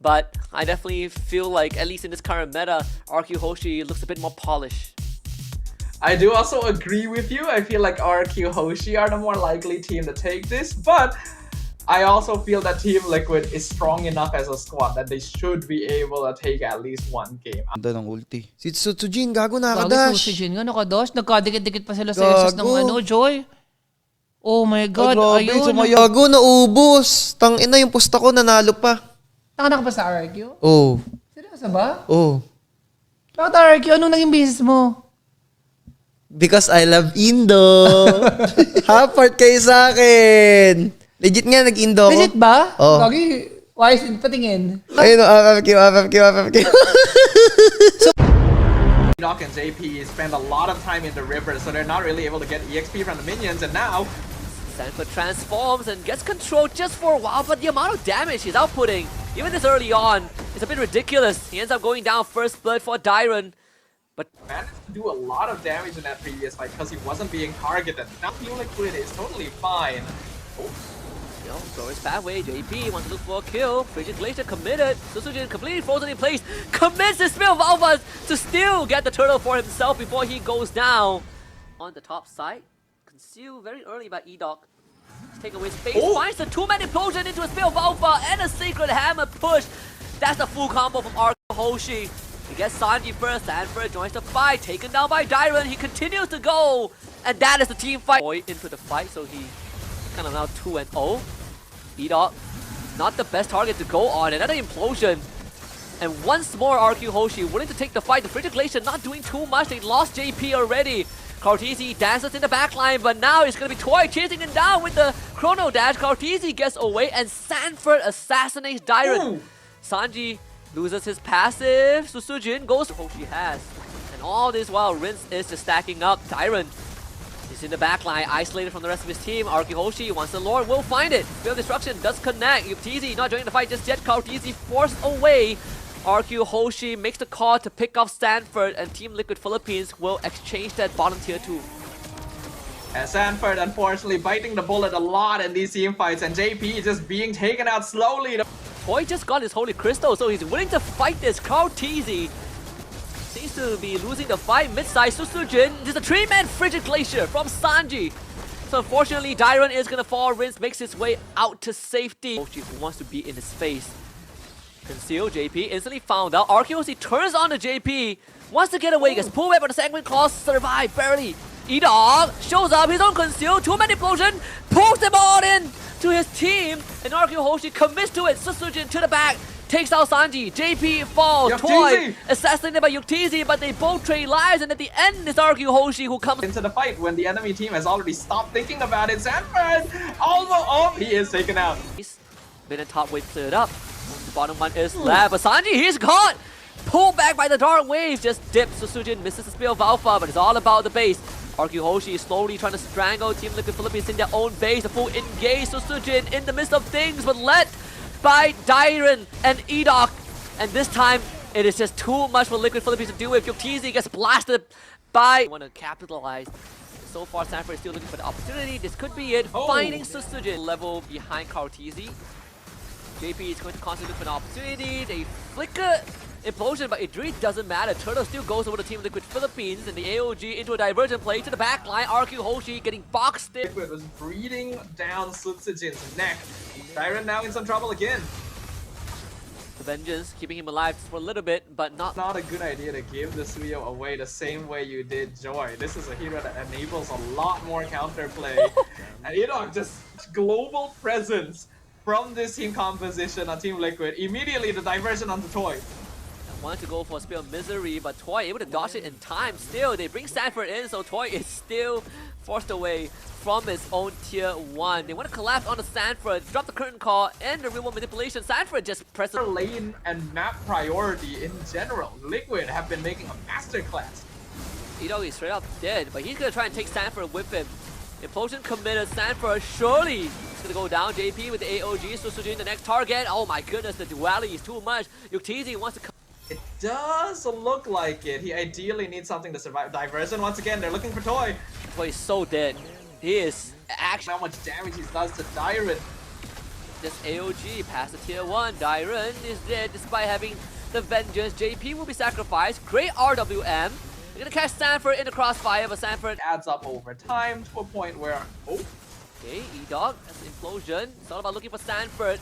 But I definitely feel like, at least in this current meta, RRQ Hoshi looks a bit more polished. I do also agree with you. I feel like RRQ Hoshi are the more likely team to take this, but I also feel that Team Liquid is strong enough as a squad that they should be able to take at least one game. Ganda ng ulti. Si Tsujin, gago Gago nakadash. si Jin nga nakadash. Nagkadikit-dikit pa sila sa SS ng Joy. Oh my God, Grabe, ayun. sumayago, naubos. Tangina yung pusta ko, nanalo pa. Nakanak pa sa RRQ? Oh. Seryoso ba? Oh. Bakit RRQ? Anong naging business mo? Because I love Indo. Half-part kayo sa akin. Legit nga, nag-Indo ako. Legit ba? Oh. Gagi, wise, patingin. Ayun, FFQ. Doc and JP spend a lot of time in the river, so they're not really able to get EXP from the minions, and now Sanford transforms and gets control just for a while, but the amount of damage he's outputting, even this early on, is a bit ridiculous. He ends up going down first blood for Dyron. But managed to do a lot of damage in that previous fight because he wasn't being targeted. Now Team Liquid is totally fine. Oh. you know, throw his pathway. JP wants to look for a kill. Frigid Glacier committed. Susujin completely frozen in place. Commits his spell of Alphas to still get the turtle for himself before he goes down. On the top side, concealed very early by E-Doc. Take away space, finds the two-man implosion into a Spear of Alpha and a Sacred Hammer push. That's the full combo from RRQ Hoshi. He gets Sanji first, Sanford joins the fight, taken down by Dyron. He continues to go, and that is the team fight. Toy into the fight, so he kind of now 2-0. E-Dog, not the best target to go on. Another implosion. And once more, RRQ Hoshi willing to take the fight. The Frigid Glacier not doing too much. They lost JP already. karltzy dances in the backline, but now it's going to be Toy chasing him down with the Chrono Dash. karltzy gets away, and Sanford assassinates Dyron. Sanji loses his passive. Susujin goes to Hoshi has. And all this while, Rinse is just stacking up. Dyron is in the backline, isolated from the rest of his team. RRQ Hoshi, once the Lord will find it. Field Destruction does connect. TLPH not joining the fight just yet. karltzy forced away. RRQ Hoshi makes the call to pick off Sanford, and Team Liquid Philippines will exchange that bottom tier 2. And Sanford unfortunately biting the bullet a lot in these team fights, and JP just being taken out slowly. Toy just got his Holy Crystal, so he's willing to fight this. karltzy seems to be losing the fight mid-size. Susujin, there's a 3-man Frigid Glacier from Sanji. So unfortunately, Dyron is gonna fall. Rinse makes his way out to safety. Hoshi, who wants to be in his face. Conceal, JP instantly found out. RRQ Hoshi turns on the JP, wants to get away, gets pulled away, but the segment clause survive barely. E-Dog shows up, his own conceal, 2-man implosion, pulls them all in to his team, and RRQ Hoshi commits to it. Susujin to the back, takes out Sanji. JP falls. Toy assassinated by TLPH, but they both trade lives, and at the end is RRQ Hoshi who comes into the fight when the enemy team has already stopped thinking about it. Sanford almost he is taken out. Been a top wave cleared up. The bottom one is left, but Sanji, he's caught! Pulled back by the Dark Wave, just dips. Susujin misses the Spear of Alpha, but it's all about the base. RRQ Hoshi is slowly trying to strangle Team Liquid Philippines in their own base. The full engage Susujin in the midst of things, but led by Dyron and E-Doc. And this time, it is just too much for Liquid Philippines to deal with. TLPH gets blasted by... Want to capitalize. So far, Sanford is still looking for the opportunity. This could be it. Finding Susujin level behind karltzy. JP is going to constantly look for an opportunity. They flicker implosion, but it really doesn't matter. Turtle still goes over to Team Liquid Philippines, and the AOG into a divergent play to the back line. RRQ Hoshi getting boxed in. Liquid was breathing down Susujin's neck. Dyron now in some trouble again. The Vengeance keeping him alive for a little bit, but not A good idea to give the Suyo away the same way you did Joy. This is a hero that enables a lot more counterplay. And E-Dog just global presence from this team composition on Team Liquid. Immediately the diversion onto Toy. wanted to go for a Spear of Misery, but Toy able to dodge it in time. Still, they bring Sanford in, so Toy is still forced away from his own tier 1. They want to collapse onto Sanford, drop the curtain call, and the remote manipulation. Sanford just presses lane and map priority in general. Liquid have been making a masterclass. E-Dog is straight up dead, but he's gonna try and take Sanford with him. Implosion committed. Sanford surely is gonna go down. JP with the AOG, Susujin the next target. Oh my goodness, the duality is too much. TLPH wants to come. It does look like it. He ideally needs something to survive. Diversion once again. They're looking for Toy. Toy is so dead. He is actually how much damage he does to Dyron. this AOG past the tier 1. Dyron is dead despite having the vengeance. JP will be sacrificed. Great RWM. They're gonna catch Sanford in the crossfire, but Sanford Adds up over time to a point where, oh, okay, E-Dog, that's implosion. It's all about looking for Sanford.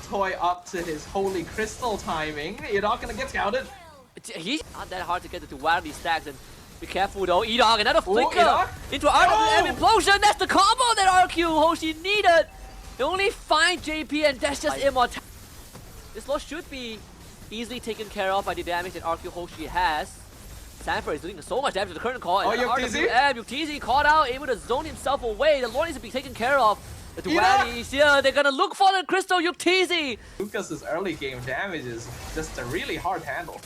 Toy up to his holy crystal timing. You're not gonna get scouted. He's not that hard to get the duality stacks, and be careful though. E-Dog, another flicker E-Dog? into RWM implosion. That's the combo that RRQ Hoshi needed. They only find JP, and that's just immortal. This loss should be easily taken care of by the damage that RRQ Hoshi has. Sanford is doing so much damage to the current call. Oh, and YuKTZ? YuKTZ caught out, able to zone himself away. The Lord needs to be taken care of. The dualities here, they're gonna look for the crystal YuKTZ. Lucas's early game damage is just a really hard handle.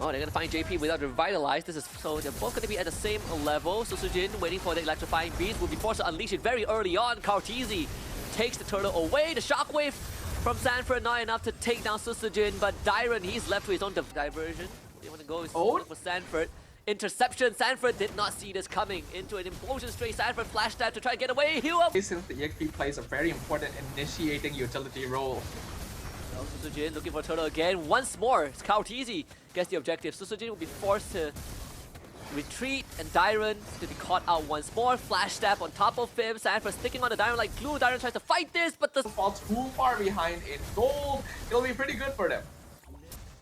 Oh, they're gonna find JP without Revitalize. So they're both gonna be at the same level. So Sujin waiting for the electrifying beast will be forced to unleash it very early on. karltzy takes the turtle away. The shockwave from Sanford not enough to take down Susujin, but Dyron, he's left to his own diversion. Where they want to go is for Sanford. Interception. Sanford did not see this coming. Into an implosion straight. Sanford flash that to try to get away. Heal up. Since the EXP plays a very important initiating utility role. Susujin looking for turtle again. Once more, karltzy gets the objective. Susujin will be forced to retreat, and Dyron to be caught out once more. Flash stab on top of him. Sanford sticking on the Dyron like glue. Dyron tries to fight this, but the Fall too far behind in gold. It'll be pretty good for them.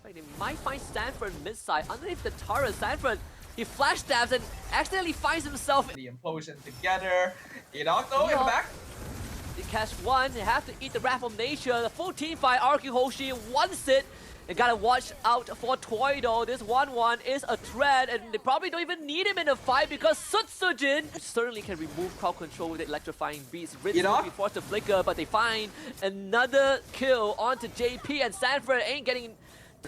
they might find Sanford mid-side underneath the turret. Sanford, he flash stabs and accidentally finds himself. The implosion together. E-Dog though in the back. They catch one. They have to eat the Wrath of Nature. The full team fight. RRQ Hoshi wants it. They gotta watch out for Toyy'd though. This 1-1 is a threat, and they probably don't even need him in the fight because Sujin certainly can remove crowd control with the electrifying beast. Ritz will be forced to flicker, but they find another kill onto JP, and Sanford ain't getting.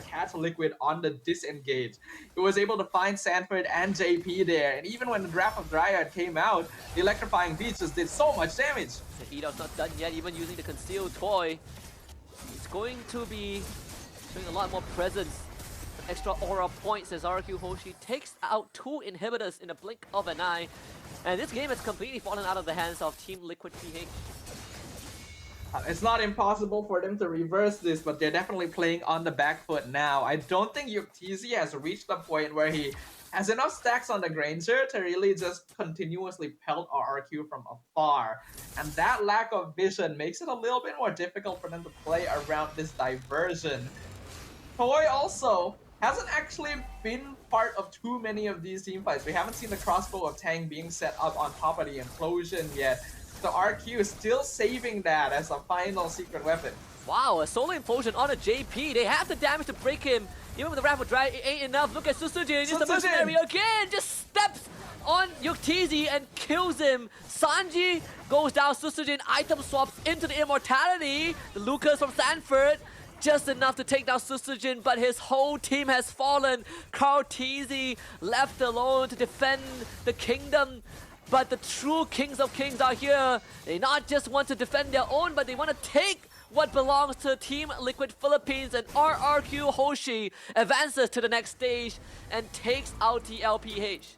Catch Liquid on the disengage. He was able to find Sanford and JP there, and even when the Draft of Dryad came out, the electrifying beast just did so much damage. E-Dog's not done yet, even using the concealed toy. It's going to be showing a lot more presence. Extra aura points as RRQ Hoshi takes out 2 inhibitors in a blink of an eye. And this game has completely fallen out of the hands of Team Liquid PH. It's not impossible for them to reverse this, but they're definitely playing on the back foot now. I don't think YuKTZ has reached the point where he has enough stacks on the Granger to really just continuously pelt RRQ from afar. And that lack of vision makes it a little bit more difficult for them to play around this diversion. Toy also hasn't actually been part of too many of these team fights. We haven't seen the crossbow of Tang being set up on top of the implosion yet. The RQ is still saving that as a final secret weapon. Wow, a solo implosion on a JP. They have the damage to break him. Even with the Rapid Drag, it ain't enough. Look at Susujin. Just the mercenary again. Just steps on YuKTZ and kills him. Sanji goes down. Susujin item swaps into the immortality. The Lucas from Sanford. Just enough to take down Susujin, but his whole team has fallen. karltzy left alone to defend the kingdom. But the true Kings of Kings are here. They not just want to defend their own, but they want to take what belongs to Team Liquid Philippines, and RRQ Hoshi advances to the next stage and takes out TLPH.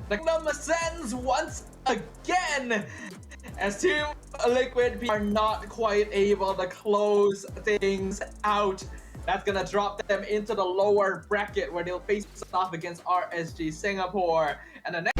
The kingdom ascends once again as Team Liquid are not quite able to close things out. That's gonna drop them into the lower bracket where they'll face off against RSG Singapore. And the next